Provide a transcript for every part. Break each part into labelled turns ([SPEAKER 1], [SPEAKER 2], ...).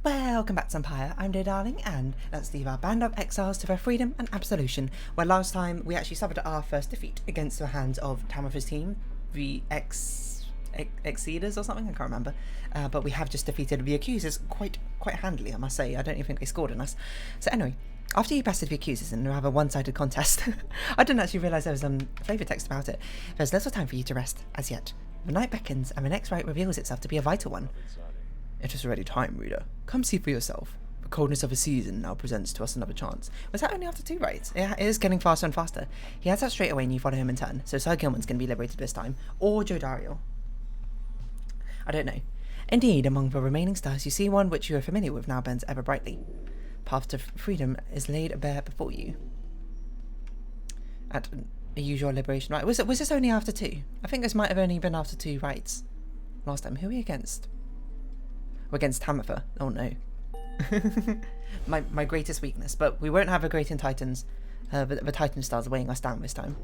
[SPEAKER 1] Welcome back to Pyre. I'm dear darling, and let's leave our band of exiles to their freedom and absolution, where last time we actually suffered our first defeat against the hands of Tamitha's team, the exiles or something, I can't remember, but we have just defeated the accusers quite handily, I must say. I don't even think they scored on us. So anyway, after you bested the accusers and have a one-sided contest, I didn't actually realise there was flavour text about it. There's little time for you to rest, as yet. The night beckons, and the next rite reveals itself to be a vital one. It is already time, reader. Come see for yourself. The coldness of a season now presents to us another chance. Was that only after 2 rites? It is getting faster and faster. He adds that straight away and you follow him in turn. So Sir Gilman's going to be liberated this time. Or Joe Dario. I don't know. Indeed, among the remaining stars you see one which you are familiar with now burns ever brightly. Path to freedom is laid bare before you. At a usual liberation rite. Was this only after 2? I think this might have only been after 2 rites. Last time. Who are we against? We're against Tamitha. Oh no. my greatest weakness. But we won't have a great in Titans. The Titan stars are weighing us down this time.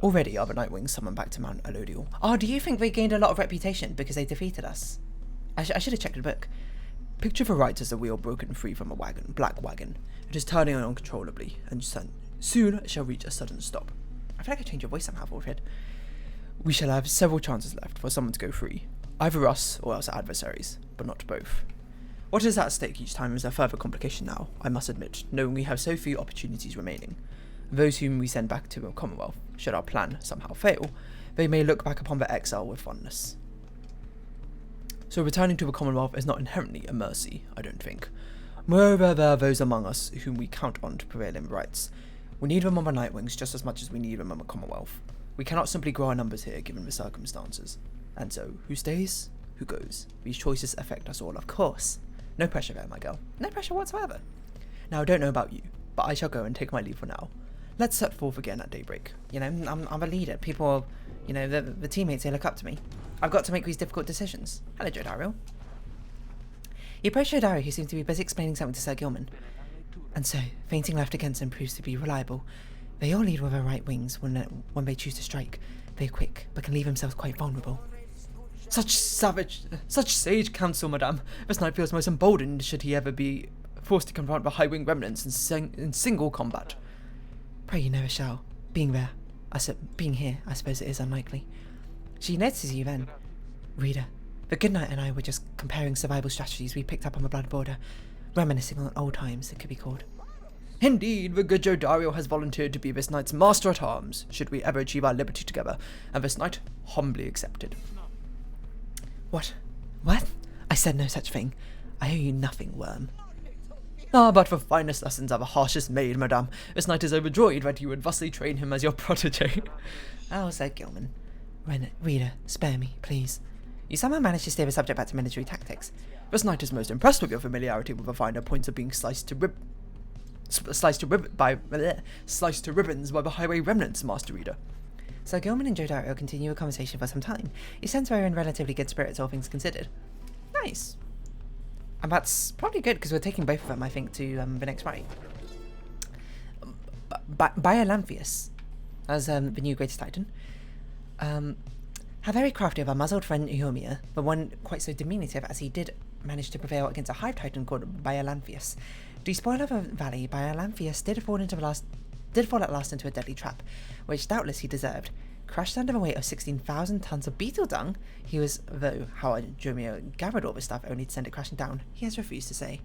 [SPEAKER 1] Already are the Nightwings summoned back to Mount Elodial. Oh, do you think they gained a lot of reputation because they defeated us? I should have checked the book. Picture the Rites as a wheel broken free from a black wagon. It is turning on uncontrollably, and soon it shall reach a sudden stop. I feel like I changed your voice somehow, Wolfhead. We shall have several chances left for someone to go free. Either us or else our adversaries, but not both. What is at stake each time is a further complication now, I must admit, knowing we have so few opportunities remaining. Those whom we send back to the Commonwealth, should our plan somehow fail, they may look back upon their exile with fondness. So returning to the Commonwealth is not inherently a mercy, I don't think. Moreover, there are those among us whom we count on to prevail in rights. We need them on the Nightwings just as much as we need them on the Commonwealth. We cannot simply grow our numbers here given the circumstances. And so, who stays? Who goes? These choices affect us all, of course. No pressure there, my girl. No pressure whatsoever. Now, I don't know about you, but I shall go and take my leave for now. Let's set forth again at daybreak. You know, I'm a leader. People, you know, the teammates, they look up to me. I've got to make these difficult decisions. Hello, Joe Dario. You approach Joe Dario, who seems to be busy explaining something to Sir Gilman. And so, fainting left against him proves to be reliable. They all lead with their right wings when they choose to strike. They're quick, but can leave themselves quite vulnerable. Such sage counsel, madame. This knight feels most emboldened should he ever be forced to confront the high-wing remnants in single combat. Pray you never shall. Being here, I suppose it is unlikely. She notices you then. Reader, the good knight and I were just comparing survival strategies we picked up on the blood border, reminiscing on old times, it could be called. Indeed, the good Joe Dario has volunteered to be this knight's master-at-arms, should we ever achieve our liberty together, and this knight humbly accepted. What? What? I said no such thing. I owe you nothing, worm. Ah, but the finest lessons are the harshest made, madame. This knight is overjoyed that you would thusly train him as your protege. Oh, said Gilman. Reader, spare me, please. You somehow managed to steer the subject back to military tactics. This knight is most impressed with your familiarity with the finer points of being sliced to ribbons by the highway remnants, master reader. So Gilman and Joe Dario continue a conversation for some time. You sense they're in relatively good spirits, all things considered. Nice. And that's probably good, because we're taking both of them, I think, to the next rite. Biolamphius, as the new greatest titan. How very crafty of our muzzled friend Eomir, but one quite so diminutive as he did manage to prevail against a hive titan called Biolamphius. To spoil of a valley, Biolamphius did fall at last into a deadly trap, which doubtless he deserved. Crushed under the weight of 16,000 tons of beetle dung, he was, though how Eomir gathered all this stuff only to send it crashing down, he has refused to say.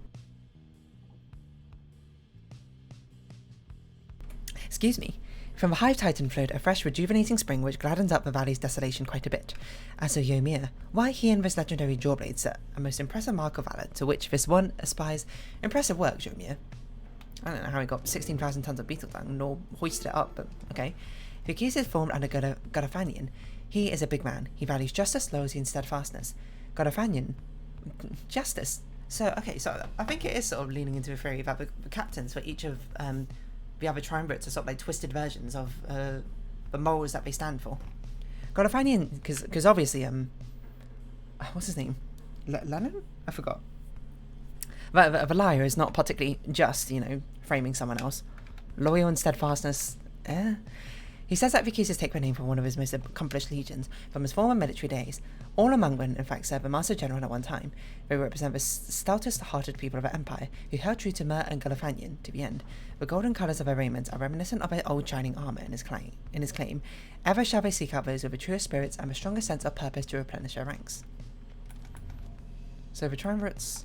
[SPEAKER 1] Excuse me. From the hive titan flowed a fresh, rejuvenating spring which gladdens up the valley's desolation quite a bit. As for Eomir, why he and this legendary jawblade set a most impressive mark of valor, to which this one aspires. Impressive work, Eomir. I don't know how he got 16,000 tons of beetle dung, nor hoisted it up, but okay. The accused is formed under Godofanian. He is a big man. He values justice, loyalty, and steadfastness. Godofanian. Justice. So, okay, so I think it is sort of leaning into the theory that the captains for each of the other triumvirates are sort of like twisted versions of the morals that they stand for. Godofanian, because obviously, what's his name? Lennon? I forgot. The liar is not particularly just, you know, framing someone else. Loyal and steadfastness, He says that Vicuses take their name from one of his most accomplished legions from his former military days. All among them, in fact, served a Master General at one time. They represent the stoutest-hearted people of the Empire, who held true to Myr and Galafanian to the end. The golden colours of their raiment are reminiscent of their old shining armour in his claim. Ever shall they seek out those with the truest spirits and the strongest sense of purpose to replenish their ranks. So the triumvirates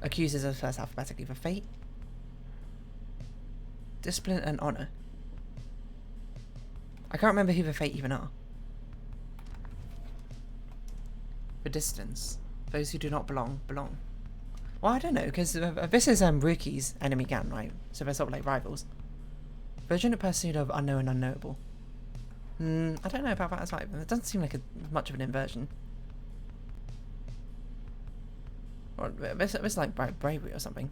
[SPEAKER 1] accuses us first alphabetically for fate, discipline, and honour. I can't remember who the fate even are. The distance. Those who do not belong, belong. Well, I don't know, because this is Ruki's enemy gang, right? So they're sort of like rivals. Virgin pursuit of unknown and unknowable. I don't know about that as well. It doesn't seem like much of an inversion. Or it's like bravery or something.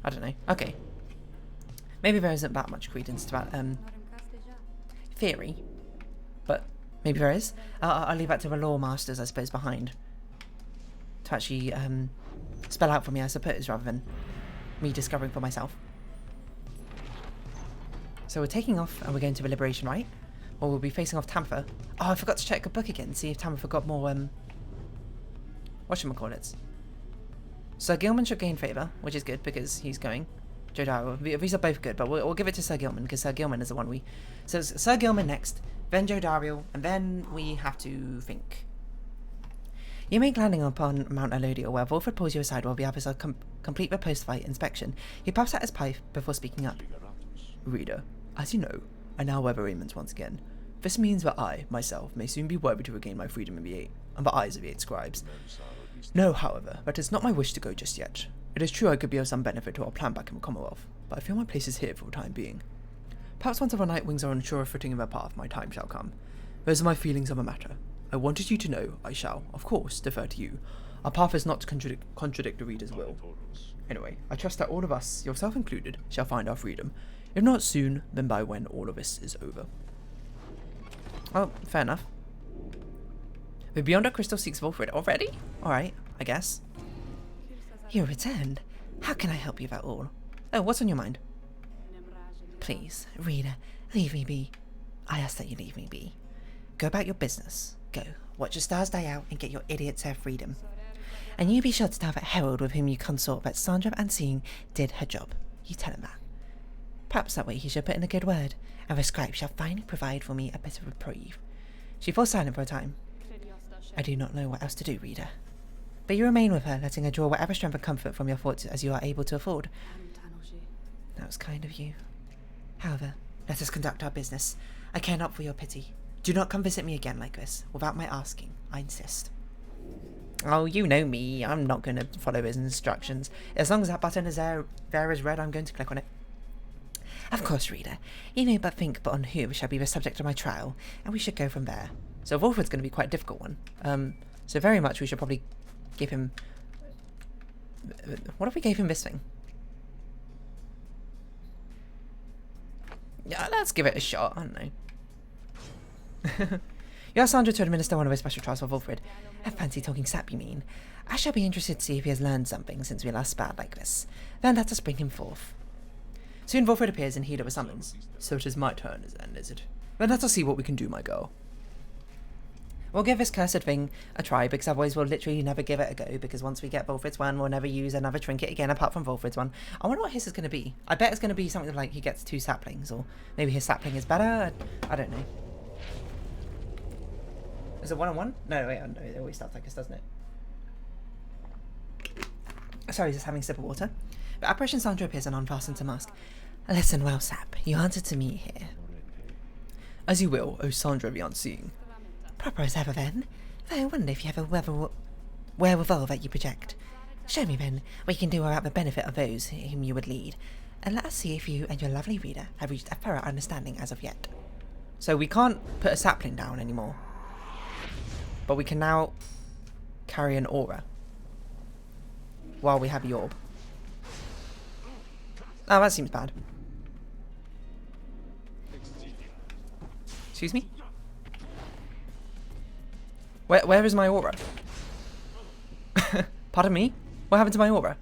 [SPEAKER 1] I don't know. Okay. Maybe there isn't that much credence to that theory, but maybe there is. I'll leave that to the lore masters, I suppose, behind to actually spell out for me, I suppose, rather than me discovering for myself. So we're taking off and we're going to the Liberation Rite, or we'll be facing off Tamfa. Oh, I forgot to check the book again, see if Tamfa got more whatchamacallits. Sir Gilman should gain favour, which is good because he's going. Jodaro. These are both good, but we'll give it to Sir Gilman because Sir Gilman is the one we... So it's Sir Gilman next, then Jodaro, and then we have to think. You make landing upon Mount Elodial, where Wolfred pulls you aside while the others are complete the post-fight inspection. He puffs at his pipe before speaking up. Reader, as you know, I now wear the raiment once again. This means that I, myself, may soon be worthy to regain my freedom in the eyes of the 8 scribes. No, however, that is not my wish to go just yet. It is true I could be of some benefit to our plan back in the Commonwealth, but I feel my place is here for the time being. Perhaps once our Nightwings are on surer footing in their path, my time shall come. Those are my feelings on the matter. I wanted you to know I shall, of course, defer to you. Our path is not to contradict the reader's will. Anyway, I trust that all of us, yourself included, shall find our freedom. If not soon, then by when all of this is over. Well, fair enough. The Beyonder Crystal seeks Wolfred already? Alright, I guess. You returned. How can I help you about all? Oh, what's on your mind? Please, reader, leave me be. I ask that you leave me be. Go about your business. Go, watch the stars die out and get your idiots their freedom. And you be sure to tell that herald with whom you consort that Sandra Unseen did her job. You tell him that. Perhaps that way he shall put in a good word, and the scribe shall finally provide for me a bit of reprieve. She falls silent for a time. I do not know what else to do, reader. But you remain with her, letting her draw whatever strength and comfort from your thoughts as you are able to afford. That was kind of you. However, let us conduct our business. I care not for your pity. Do not come visit me again like this, without my asking, I insist. Oh, you know me, I'm not going to follow his instructions. As long as that button is there as red, I'm going to click on it. Of course, reader. You know but think but on who shall be the subject of my trial, and we should go from there. So Wolfred's going to be quite a difficult one. So very much we should probably give him... What if we gave him this thing? Yeah, let's give it a shot. I don't know. You asked Sandra to administer one of his special trials for Wolfred. I fancy talking sap, you mean? I shall be interested to see if he has learned something since we last sparred like this. Then let us bring him forth. Soon Wolfred appears in heed of a summons. So it is my turn, is it? Then let us see what we can do, my girl. We'll give this cursed thing a try, because otherwise we'll literally never give it a go, because once we get Wolfred's one, we'll never use another trinket again apart from Wolfred's one. I wonder what his is going to be. I bet it's going to be something like he gets 2 saplings, or maybe his sapling is better. I don't know. Is it 1-on-1? No, wait, no, it always starts like this, doesn't it? Sorry, just having a sip of water. But apparition Sandra appears and unfastens her mask. Listen well, Sap. You answer to me here. As you will, O Sandra the Unseeing. Proper as ever, then. Though I wonder if you have a wherewithal that you project. Show me, then, what you can do without the benefit of those whom you would lead. And let us see if you and your lovely reader have reached a thorough understanding as of yet. So we can't put a sapling down anymore. But we can now carry an aura. While we have the orb. Oh, that seems bad. Excuse me? Where is my aura? Pardon me? What happened to my aura?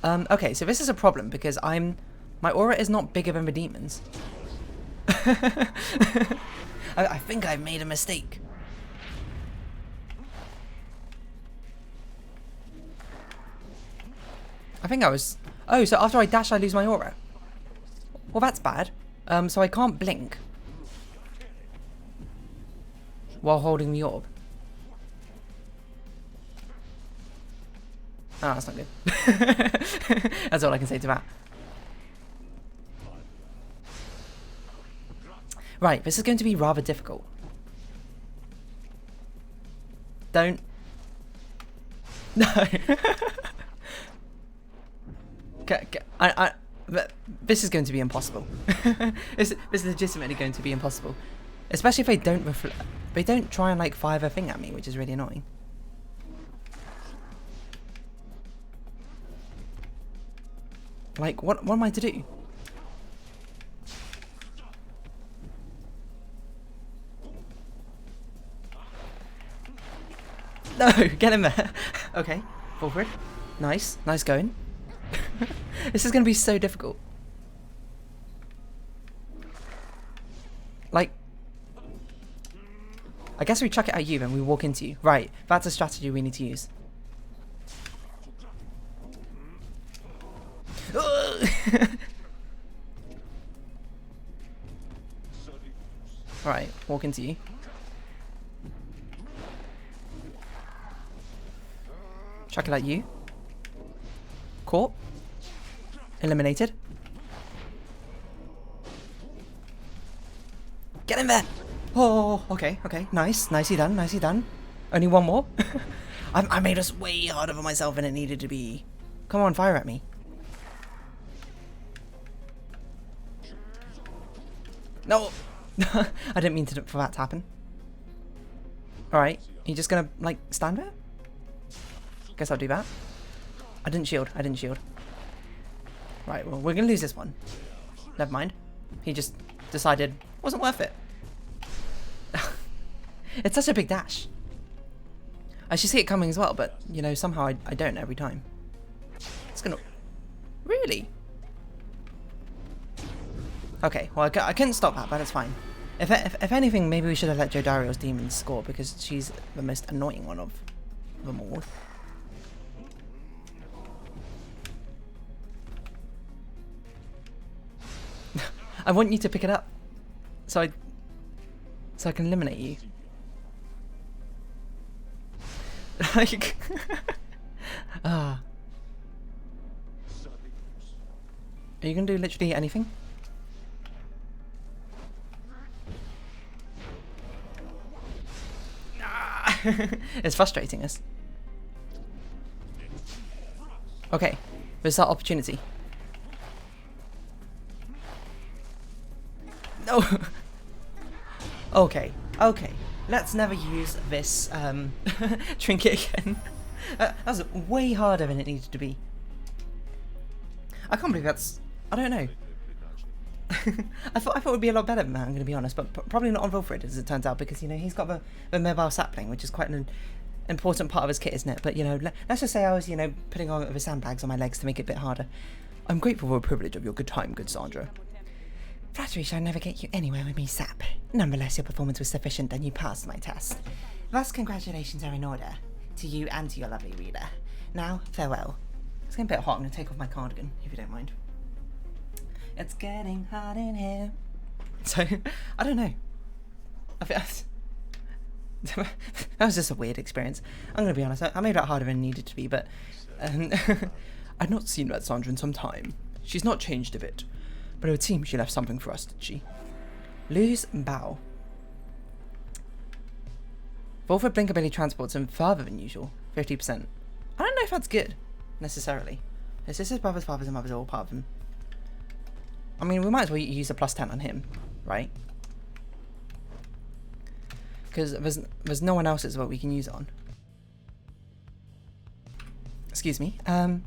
[SPEAKER 1] Okay, so this is a problem because my aura is not bigger than the demons. I think I've made a mistake. I think I was... Oh, so after I dash, I lose my aura. Well, that's bad. So I can't blink while holding the orb. Oh, that's not good. That's all I can say to that. Right, this is going to be rather difficult. Don't... No. This is going to be impossible. This is legitimately going to be impossible. Especially if they don't try and like fire their thing at me, which is really annoying. Like, what am I to do? No, get in there. Okay, forward. Nice, nice going. This is going to be so difficult. Like, I guess we chuck it at you and we walk into you. Right, that's a strategy we need to use. Alright, walk into you. Chuck it at you. Caught. Eliminated. Get in there! Oh, okay, okay. Nice. Nicely done, nicely done. Only one more? I made us way harder for myself than it needed to be. Come on, fire at me. No! I didn't mean for that to happen. Alright, you just gonna, like, stand there? Guess I'll do that. I didn't shield. Right, well, we're gonna lose this one. Never mind. He just decided it wasn't worth it. It's such a big dash. I should see it coming as well, but, you know, somehow I don't every time. It's gonna... Really? Okay, well, I couldn't stop that, but it's fine. If anything, maybe we should have let Jodario's demons score, because she's the most annoying one of them all. I want you to pick it up, so I can eliminate you. Like, ah. Are you gonna do literally anything? It's frustrating us. Okay, there's our opportunity. No. Okay, okay. Let's never use this trinket again. That was way harder than it needed to be. I can't believe that's... I don't know. I thought it would be a lot better than that, I'm going to be honest, but probably not on Wilfred, as it turns out, because, you know, he's got the mobile sapling, which is quite an important part of his kit, isn't it? But, you know, let's just say I was, you know, putting on the sandbags on my legs to make it a bit harder. I'm grateful for the privilege of your good time, good Sandra. Flattery shall never get you anywhere with me, Sap. Nonetheless, your performance was sufficient and you passed my test. Thus, congratulations are in order to you and to your lovely reader. Now, farewell. It's getting a bit hot, I'm going to take off my cardigan, if you don't mind. It's getting hot in here. So, I don't know. I think that was just a weird experience. I'm going to be honest, I made it harder than it needed to be, but... I'd not seen that Sandra in some time. She's not changed a bit. But it would seem she left something for us, did she? Lose bow. Volford blink ability transports him further than usual. 50%. I don't know if that's good, necessarily. His sisters, brothers, fathers, and mothers are all part of him. I mean, we might as well use a +10 on him, right? Because there's no one else as well we can use it on. Excuse me. To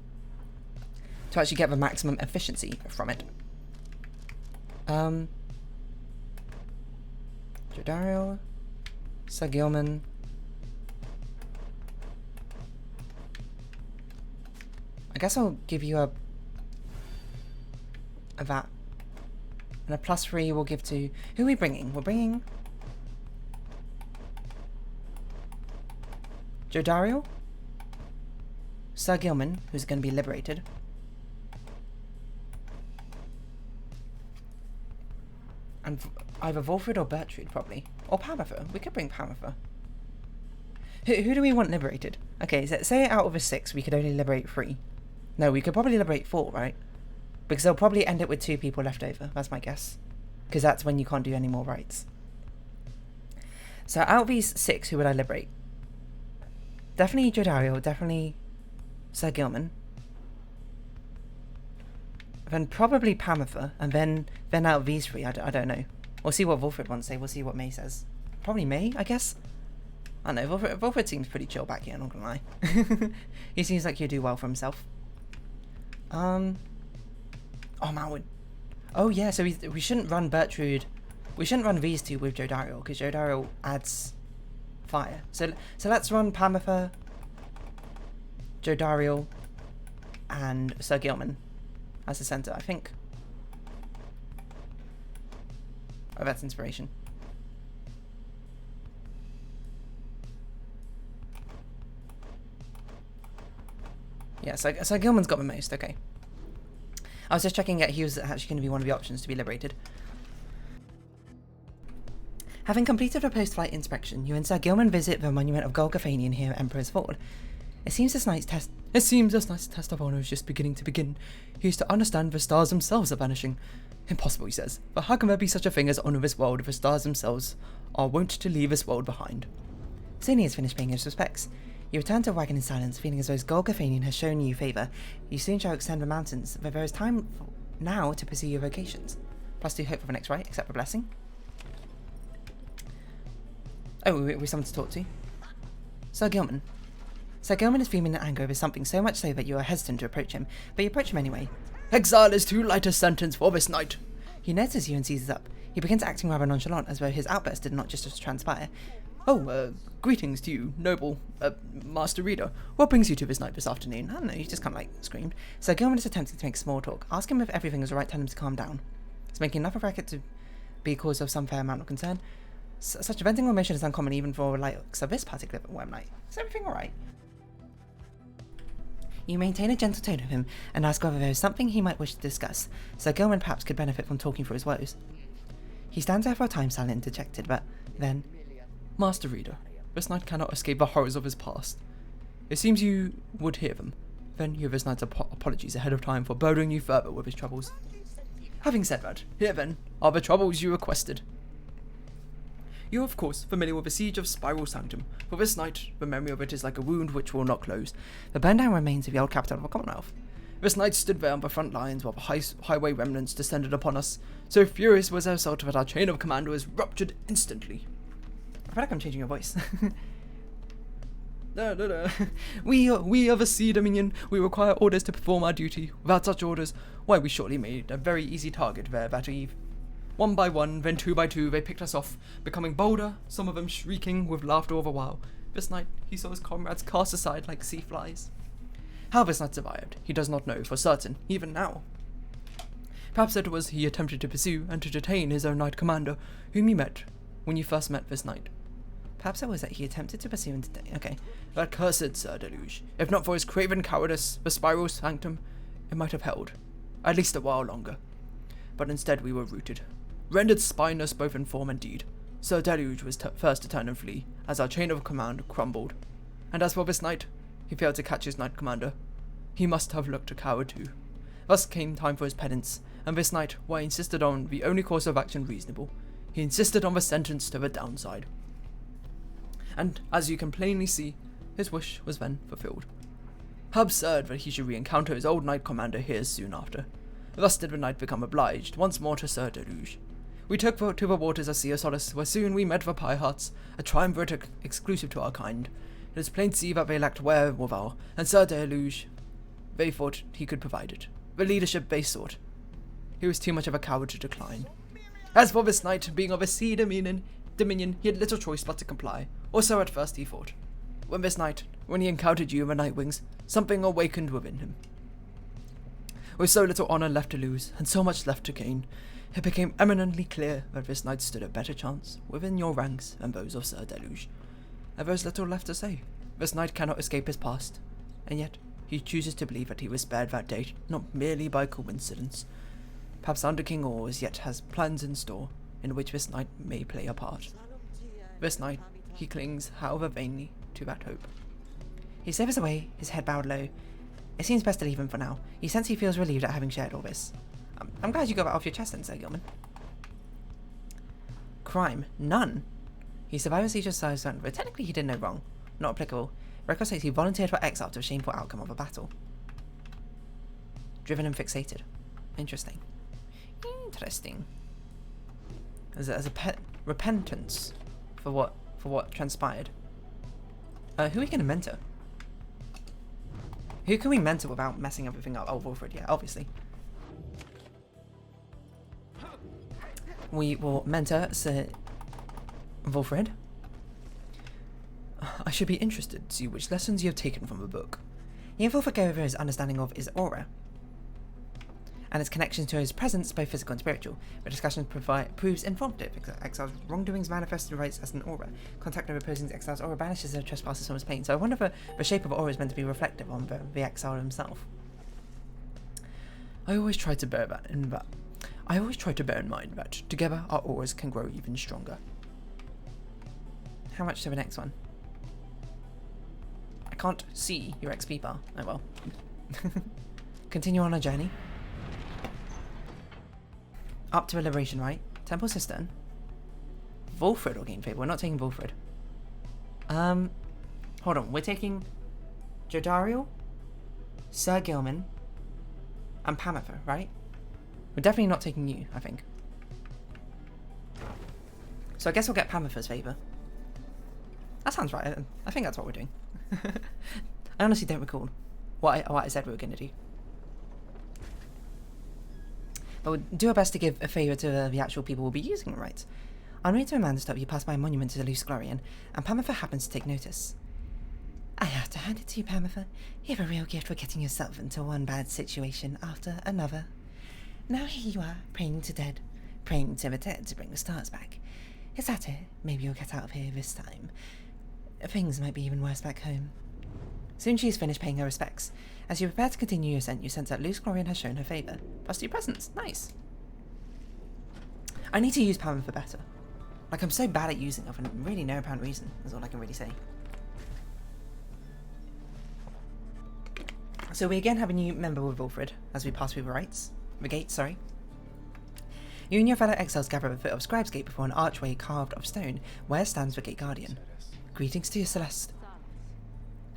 [SPEAKER 1] actually get the maximum efficiency from it. Jodario, Sagilman. I guess I'll give you a that. And a +3 we'll give to... Who are we bringing? We're bringing... Jodario? Sir Gilman, who's going to be liberated. And either Volfred or Bertrude, probably. Or Pamitha. We could bring Pamitha. Who do we want liberated? Okay, so say out of a 6, we could only liberate 3. No, we could probably liberate 4, right? Because they'll probably end it with 2 people left over. That's my guess. Because that's when you can't do any more rites. So out of these 6, who would I liberate? Definitely Jodario, definitely Sir Gilman. Then probably Pamitha, and then out of these 3, I don't know. We'll see what Volfred wants to say, we'll see what May says. Probably May, I guess? I don't know, Volfred seems pretty chill back here, I'm not gonna lie. He seems like he'll do well for himself. Oh, man, oh yeah, so we shouldn't run Bertrude. We shouldn't run these 2 with Jodario, because Jodario adds fire. So let's run Pamitha, Jodario, and Sir Gilman as the centre, I think. Oh, that's inspiration. Yeah, so Gilman's got the most, okay. I was just checking that he was actually going to be one of the options to be liberated. Having completed a post-flight inspection, you and Sir Gilman visit the monument of Golgathanian here at Emperor's Fall. It seems this night's test of honour is just beginning to begin. He is to understand the stars themselves are vanishing. Impossible, he says. But how can there be such a thing as honour this world if the stars themselves are wont to leave this world behind? Soon he has finished paying his respects. You return to the wagon in silence, feeling as though Golgathanian has shown you favour. You soon shall extend the mountains, but there is time now to pursue your vocations. +2 hope for the next rite, accept the blessing. Oh, we someone to talk to. Sir Gilman. Sir Gilman is fuming in anger over something so much so that you are hesitant to approach him, but you approach him anyway. Exile is too light a sentence for this night. He notices you and seizes up. He begins acting rather nonchalant, as though his outburst did not just transpire. Oh, greetings to you, noble, Master Reader. What brings you to this night this afternoon? I don't know, he just kind of, screamed. Sir Gilman is attempting to make small talk. Ask him if everything is alright, tell him to calm down. It's making enough of a racket to be a cause of some fair amount of concern. Such a venting omission is uncommon even for likes of this particular web night. Is everything alright? You maintain a gentle tone with him, and ask whether there is something he might wish to discuss. Sir Gilman perhaps could benefit from talking through his woes. He stands there for a time silent and dejected, but then... Master Reader, this knight cannot escape the horrors of his past. It seems you would hear them. Then you have this knight's apologies ahead of time for burdening you further with his troubles. Having said that, here then are the troubles you requested. You are of course familiar with the siege of Spiral Sanctum. For this night, the memory of it is like a wound which will not close. The burned down remains of the old capital of the Commonwealth. This night stood there on the front lines while the highway remnants descended upon us. So furious was their assault that our chain of command was ruptured instantly. I feel like I'm changing your voice. No. We are the Sea Dominion. We require orders to perform our duty. Without such orders, why, we surely made a very easy target there that eve. 1 by 1, then 2 by 2, they picked us off, becoming bolder, some of them shrieking with laughter all the while. This night, he saw his comrades cast aside like sea flies. How this night survived, he does not know for certain, even now. Perhaps it was he attempted to pursue and to detain his own knight commander, whom he met when you first met this night. Perhaps it was that he attempted to pursue and detain. Okay. That cursed Sir Deluge. If not for his craven cowardice, the Spiral Sanctum, it might have held. At least a while longer. But instead we were routed. Rendered spineless both in form and deed. Sir Deluge was first to turn and flee, as our chain of command crumbled. And as for this knight, he failed to catch his knight commander. He must have looked a coward too. Thus came time for his penance, and this knight, while he insisted on the only course of action reasonable, he insisted on the sentence to the downside. And, as you can plainly see, his wish was then fulfilled. How absurd that he should re-encounter his old knight commander here soon after. Thus did the knight become obliged once more to Sir Deluge. We took to the waters of Sea of Solace, where soon we met the Pyre a triumvirate exclusive to our kind. It is plain to see that they lacked wherewithal, and Sir Deluge, they thought he could provide it. The leadership they sought. He was too much of a coward to decline. As for this knight, being of a Sea Dominion, he had little choice but to comply, or so at first he thought. When he encountered you in the Night Wings, something awakened within him. With so little honour left to lose, and so much left to gain, it became eminently clear that this knight stood a better chance within your ranks than those of Sir Deluge. And there is little left to say. This knight cannot escape his past, and yet he chooses to believe that he was spared that day, not merely by coincidence. Perhaps Under King Ors yet has plans in store, in which this knight may play a part. This night, he clings, however vainly, to that hope. He savors away, his head bowed low. It seems best to leave him for now. You sense he feels relieved at having shared all this. I'm glad you got that off your chest then, Sir Gilman. Crime? None. He survived a siege of Silenced, but technically he did no wrong. Not applicable. Record states he volunteered for exile to a shameful outcome of a battle. Driven and fixated. Interesting. Interesting. As a repentance for what transpired. Who are we going to mentor? Who can we mentor without messing everything up? Oh, Wilfred, yeah, obviously. We will mentor Sir Wilfred. I should be interested to see which lessons you have taken from the book. He will go over his understanding of his aura and its connections to his presence, both physical and spiritual. The discussion proves informative. Exiles' wrongdoings manifest in rites as an aura. Contact of opposing exiles' aura banishes their trespasses from his pain. So I wonder if the shape of aura is meant to be reflective on the exile himself. I always try to bear in mind that together our auras can grow even stronger. How much to the next one? I can't see your XP bar. Oh well. Continue on our journey. Up to a liberation rite. Temple Cistern. Volfred will gain favour. We're not taking Volfred. Hold on. We're taking Jodariel, Sir Gilman, and Pamitha, right? We're definitely not taking you, I think. So I guess we'll get Pamitha's favour. That sounds right. I think that's what we're doing. I honestly don't recall what I said we were going to do. But we'll do our best to give a favour to the actual people we'll be using the rites. On way to a man stop, you pass by a monument to the loose Glorian, and Pamitha happens to take notice. I have to hand it to you, Pamitha. You have a real gift for getting yourself into one bad situation after another. Now here you are, praying to dead, praying to the dead to bring the stars back. Is that it? Maybe you'll get out of here this time. Things might be even worse back home. Soon she is finished paying her respects. As you prepare to continue your ascent, you sense that Luce Glorian has shown her favour. Plus 2 presents. Nice. I need to use Pamitha better. Like, I'm so bad at using her for really no apparent reason, is all I can really say. So we again have a new member with Wilfred, as we pass through the gates, sorry. You and your fellow exiles gather at the foot of Scribe's Gate before an archway carved of stone, where stands the Gate Guardian. Greetings to you, Celeste.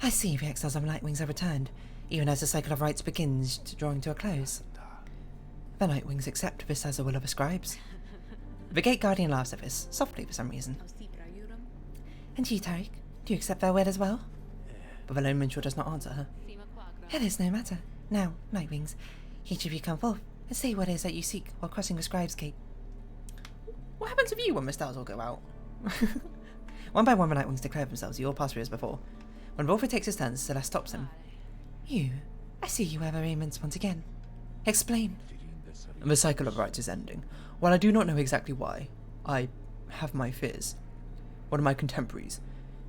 [SPEAKER 1] I see the exiles of Nightwings have returned, even as the cycle of rites begins drawing to a close. The Nightwings accept this as the will of the scribes. The Gate Guardian laughs at this, softly for some reason. And you, Tariq, do you accept their will as well? But the lone minstrel does not answer her. It is no matter. Now, Nightwings, each of you come forth and say what it is that you seek while crossing the Scribe's Gate. What happens with you when the stars all go out? One by one the Nightwings declare themselves, you all pass through as before. When Wilfred takes his turn, Celeste stops him. You, I see you have arraignments once again. Explain. The cycle of rites is ending. While I do not know exactly why, I have my fears. One of my contemporaries,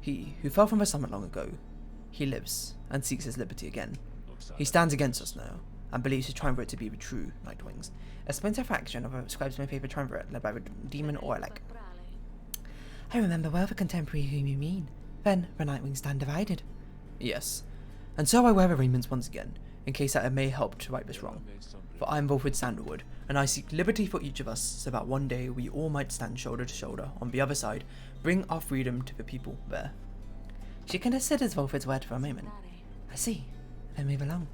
[SPEAKER 1] he who fell from the summit long ago, he lives and seeks his liberty again. He stands against us now, and believes his triumvirate to be the true Nightwings, a splinter faction of a scribe's my favourite triumvirate led by the demon Orlek. I remember well the contemporary whom you mean. Then the Nightwings stand divided. Yes, and so I wear arraignments once again, in case that it may help to right this wrong. For I am Wilfred Sandalwood, and I seek liberty for each of us, so that one day we all might stand shoulder to shoulder on the other side, bring our freedom to the people there. She considers Wilfred's word for a moment. I see. Then move along.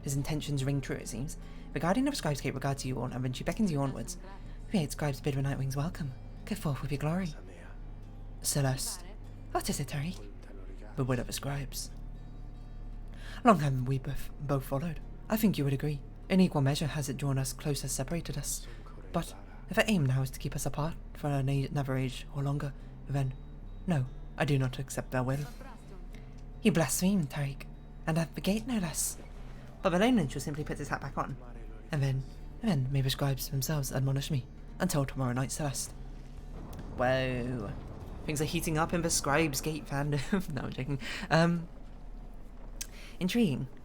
[SPEAKER 1] His intentions ring true, it seems. The Guardian of Scribe's Gate regards you all, and when she beckons you onwards, the 8 scribes bid the Nightwings welcome. Go forth with your glory. Celeste. What is it, Tariq? The will of the scribes. Long have we both followed. I think you would agree. In equal measure has it drawn us closer, separated us. But if our aim now is to keep us apart for another age or longer, then no, I do not accept their will. You blaspheme, Tariq, and at the gate no less. But below neutral simply puts his hat back on. And then maybe scribes themselves admonish me until tomorrow night, Celeste. Whoa. Things are heating up in the Scribes Gate fandom. No, I'm joking.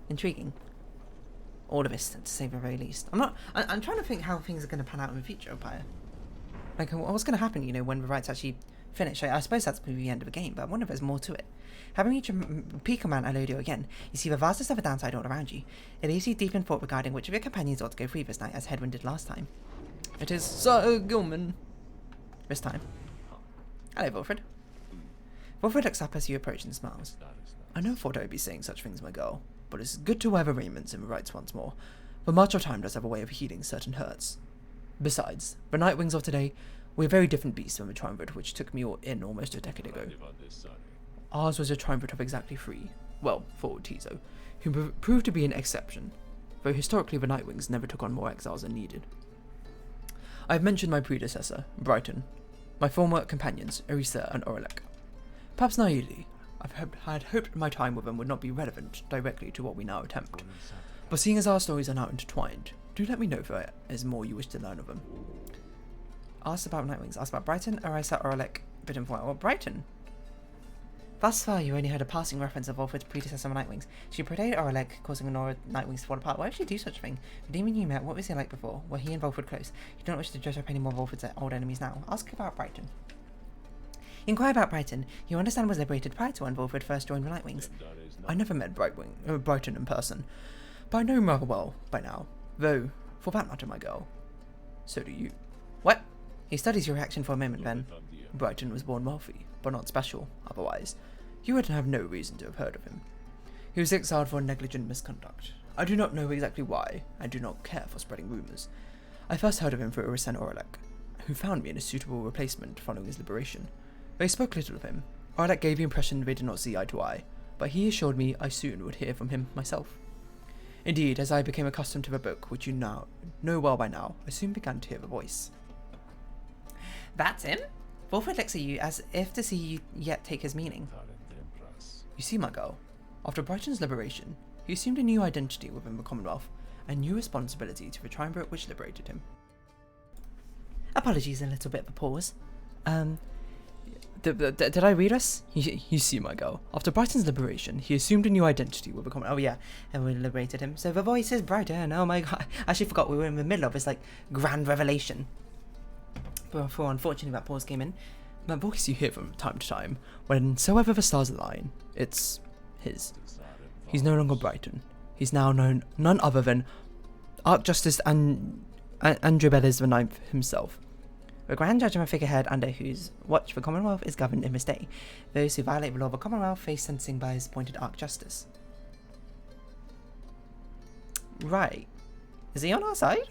[SPEAKER 1] Intriguing. All of this, to say the very least. I'm trying to think how things are going to pan out in the future of Pyre. Like, what's going to happen, you know, when the rites actually finish? I suppose that's going to be the end of the game, but I wonder if there's more to it. Having reached peak of Mount Alodio again, you see the vastness of the downside all around you. It leaves you deep in thought regarding which of your companions ought to go free this night, as Headwind did last time. It is Sir Gilman. This time. Hello, Wilfred. Wilfred looks up as you approach and smiles. I never thought I would be saying such things, my girl, but it's good to wear the raiments in the rites once more, for march of time does have a way of healing certain hurts. Besides, the Nightwings of today, we're very different beasts from the Triumvirate which took me in almost a decade ago. Ours was a Triumvirate of exactly 3, well, 4 Tizo, who proved to be an exception, though historically the Nightwings never took on more exiles than needed. I have mentioned my predecessor, Brighton, my former companions, Erisa and Orelek. Perhaps naively, I had hoped my time with them would not be relevant directly to what we now attempt, but seeing as our stories are now intertwined, do let me know if there is more you wish to learn of them. Asked about Nightwings, asked about Brighton, Erisa, Orelek, bit informed. Well, Brighton. Thus far, you only heard a passing reference of Wolford's predecessor Nightwings. She portrayed Orelek, causing Nora Nightwings to fall apart. Why would she do such a thing? The demon you met, what was he like before? Were he and Wolford close? You don't wish to judge up any more of Wolford's old enemies now. Ask about Brighton. Inquire about Brighton. You understand was liberated prior to when Wolford first joined the Nightwings. I never met Brighton in person, but I know him rather well by now. Though, for that matter, my girl, so do you. What? He studies your reaction for a moment, then. Brighton was born wealthy, but not special, otherwise. You would have no reason to have heard of him. He was exiled for negligent misconduct. I do not know exactly why, and do not care for spreading rumours. I first heard of him through Erisa and Orelek, who found me in a suitable replacement following his liberation. They spoke little of him. Orelek gave the impression they did not see eye to eye, but he assured me I soon would hear from him myself. Indeed, as I became accustomed to the book, which you now know well by now, I soon began to hear the voice. That's him? Wolford looks at you as if to see you yet take his meaning. You see, my girl, after Brighton's liberation, he assumed a new identity within the Commonwealth, a new responsibility to the Triumvirate which liberated him. Apologies, a little bit of a pause. Did I read us? You see, my girl, after Brighton's liberation, he assumed a new identity with the Commonwealth. Oh yeah, and we liberated him. So the voice is Brighton. Oh my god, I actually forgot we were in the middle of this, like, grand revelation. For unfortunately that pause came in. That voice you hear from time to time, whensoever the stars align, it's his. He's no longer Brighton. He's now known none other than Archjustice Androbelis IX himself, the Grand Judge and a figurehead under whose watch the Commonwealth is governed in this day. Those who violate the law of the Commonwealth face sentencing by his appointed Archjustice. Right. Is he on our side?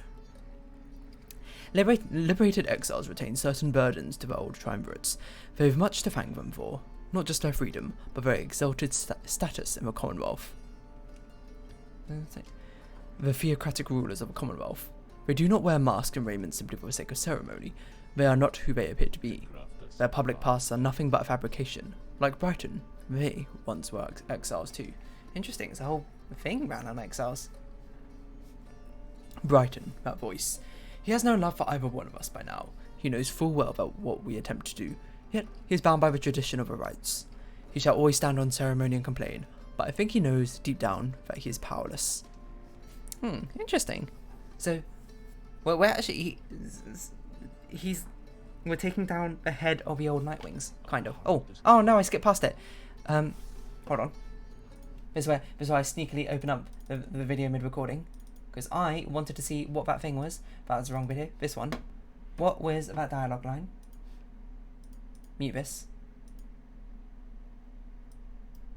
[SPEAKER 1] Liberated exiles retain certain burdens to the old triumvirates. They have much to thank them for, not just their freedom, but their exalted status in the Commonwealth. The theocratic rulers of the Commonwealth. They do not wear masks and raiment simply for the sake of ceremony. They are not who they appear to be. Their public pasts are nothing but a fabrication. Like Brighton, they once were exiles too. Interesting, it's a whole thing around on exiles. Brighton, that voice. He has no love for either one of us by now. He knows full well about what we attempt to do, yet he is bound by the tradition of the rites. He shall always stand on ceremony and complain, but I think he knows deep down that he is powerless. Interesting. So, well, we're actually we're taking down the head of the old Nightwings, kind of. Oh no, I skipped past it. Hold on. This is where I sneakily open up the video mid-recording. Because I wanted to see what that thing was. That was the wrong video. This one. What was that dialogue line? Mute this.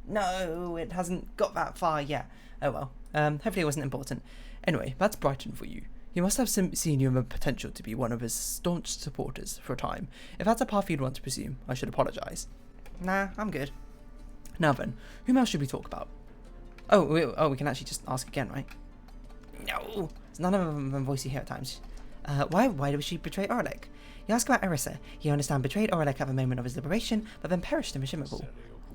[SPEAKER 1] No, it hasn't got that far yet. Oh well. Hopefully it wasn't important. Anyway, that's Brighton for you. He must have seen you in the potential to be one of his staunch supporters for a time. If that's a path you'd want to pursue, I should apologise. Nah, I'm good. Now then, whom else should we talk about? We can actually just ask again, right? No! It's none of them voice you hear at times. Why did she betray Orelek? You ask about Erisa. You understand betrayed Orelek at the moment of his liberation, but then perished in the Shimmer Pool.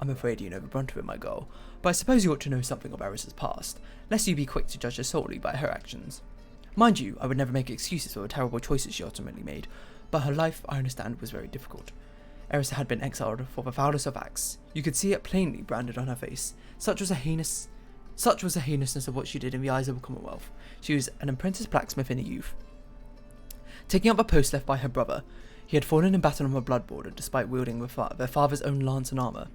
[SPEAKER 1] I'm afraid you know the brunt of it, my girl, but I suppose you ought to know something of Eris's past, lest you be quick to judge her solely by her actions. Mind you, I would never make excuses for the terrible choices she ultimately made, but her life, I understand, was very difficult. Eris had been exiled for the foulest of acts. You could see it plainly branded on her face. Such was the heinousness of what she did in the eyes of the Commonwealth. She was an apprentice blacksmith in her youth, taking up the post left by her brother. He had fallen in battle on the blood border despite wielding their father's own lance and armour.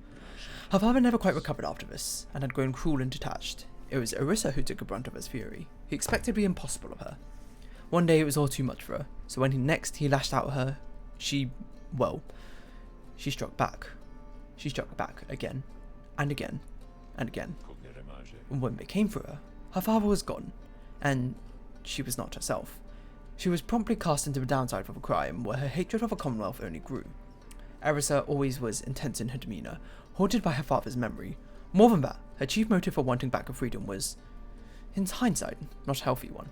[SPEAKER 1] Her father never quite recovered after this, and had grown cruel and detached. It was Orisa who took the brunt of his fury. He expected the impossible of her. One day it was all too much for her, so when he lashed out at her, she struck back. She struck back again, and again, and again. And when they came for her, her father was gone, and she was not herself. She was promptly cast into the downside of a crime where her hatred of the Commonwealth only grew. Erisa always was intense in her demeanour, haunted by her father's memory. More than that, her chief motive for wanting back her freedom was, in hindsight, not a healthy one.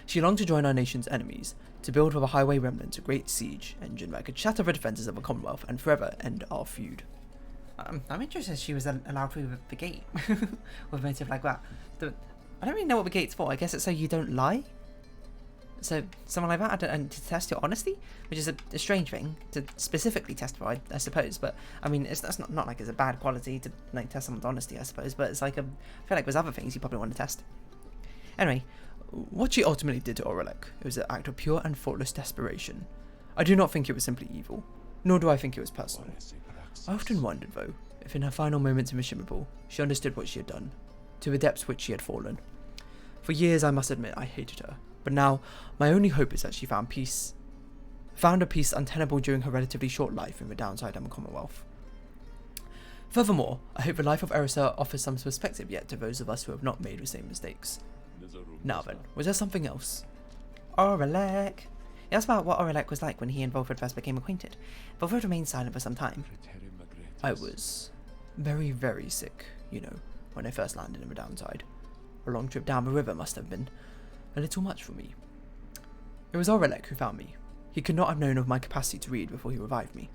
[SPEAKER 1] She longed to join our nation's enemies, to build for the highway remnants a great siege engine that could shatter the defences of the Commonwealth and forever end our feud. I'm interested she was allowed through the gate with a motive like that. I don't really know what the gate's for. I guess it's so you don't lie? So, someone like that, and to test your honesty, which is a strange thing to specifically testify, I suppose. But I mean, that's not like it's a bad quality to like test someone's honesty, I suppose. But it's like I feel like there's other things you probably want to test. Anyway, what she ultimately did to Aurelek, it was an act of pure and faultless desperation. I do not think it was simply evil, nor do I think it was personal. I often wondered, though, if in her final moments in the Shimmerpool, she understood what she had done, to the depths which she had fallen. For years, I must admit, I hated her. But now, my only hope is that she found a peace untenable during her relatively short life in the downside and Commonwealth. Furthermore, I hope the life of Erisa offers some perspective yet to those of us who have not made the same mistakes. Now then, was there something else? Aurelek. He asked about what Aurelek was like when he and Volfred first became acquainted. Volfred remained silent for some time. I was very, very sick, when I first landed in the downside. A long trip down the river must have been a little much for me. It was Aurelek who found me. He could not have known of my capacity to read before he revived me.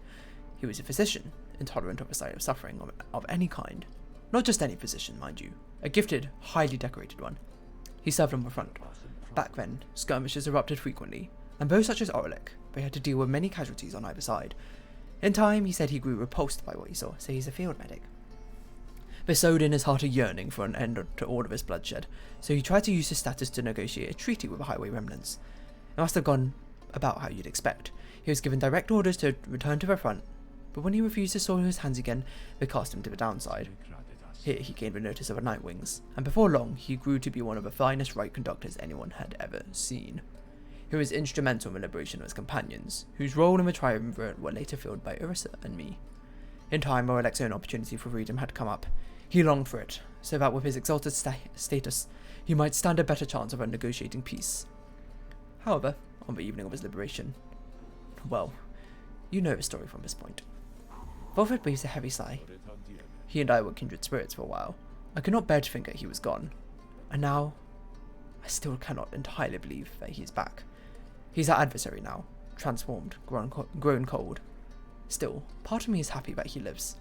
[SPEAKER 1] He was a physician, intolerant of the sight of suffering of any kind. Not just any physician, mind you. A gifted, highly decorated one. He served on the front. Back then, skirmishes erupted frequently, and those such as Aurelek, they had to deal with many casualties on either side. In time, he said he grew repulsed by what he saw, so he's a field medic. This sowed in his heart a yearning for an end to all of his bloodshed, so he tried to use his status to negotiate a treaty with the highway remnants. It must have gone about how you'd expect. He was given direct orders to return to the front, but when he refused to soil his hands again, they cast him to the downside. Here he gained the notice of the Nightwings, and before long he grew to be one of the finest right conductors anyone had ever seen. He was instrumental in the liberation of his companions, whose role in the triumvirate were later filled by Ursa and me. In time, Aurelek's own opportunity for freedom had come up. He longed for it, so that with his exalted status, he might stand a better chance of negotiating peace. However, on the evening of his liberation, well, you know the story from this point. Volfred breathed a heavy sigh. He and I were kindred spirits for a while. I could not bear to think that he was gone, and now, I still cannot entirely believe that he is back. He's our adversary now, transformed, grown cold. Still, part of me is happy that he lives.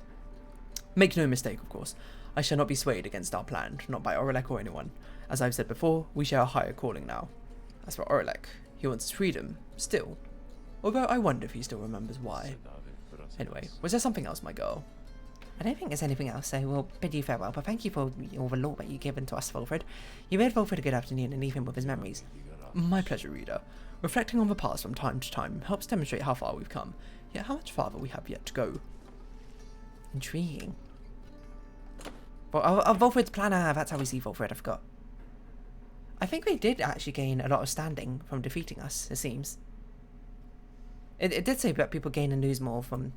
[SPEAKER 1] Make no mistake, of course, I shall not be swayed against our plan, not by Aurelek or anyone. As I've said before, we share a higher calling now. As for Aurelek, he wants his freedom, still. Although I wonder if he still remembers why. Anyway, was there something else, my girl? I don't think there's anything else, so we'll bid you farewell, but thank you for all the lore that you've given to us, Volfred. You bid Volfred a good afternoon and leave him with his memories. My pleasure, reader. Reflecting on the past from time to time helps demonstrate how far we've come, yet how much farther we have yet to go. Intriguing. Well, Volfred's planner, that's how we see Volfred, I forgot. I think we did actually gain a lot of standing from defeating us, it seems. It did say that people gain and lose more from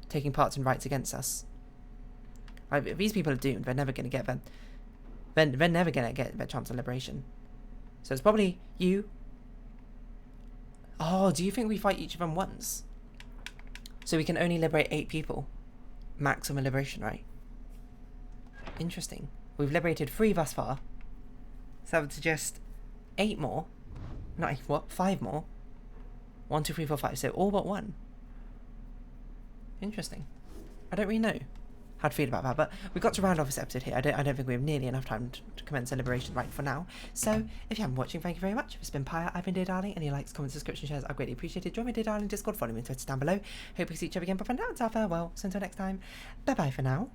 [SPEAKER 1] taking part in rites against us. Like, these people are doomed. They're never going to get them. They're never going to get their chance of liberation. So it's probably you. Oh, do you think we fight each of them once? So we can only liberate 8 people. Maximum liberation, right? Interesting. We've liberated 3 thus far. So that would suggest 8 more. No, what? 5 more. 1, 2, 3, 4, 5. So all but 1. Interesting. I don't really know how to feel about that, but we've got to round off this episode here. I don't think we have nearly enough time to commence celebration right for now. So if you haven't been watching, thank you very much. It's been Pyre. I've been Dear Darling. Any likes, comments, subscription, shares are greatly appreciated. Join me, Dear Darling Discord. Follow me on Twitter down below. Hope we see each other again. But for now, it's our farewell. So until next time, bye bye for now.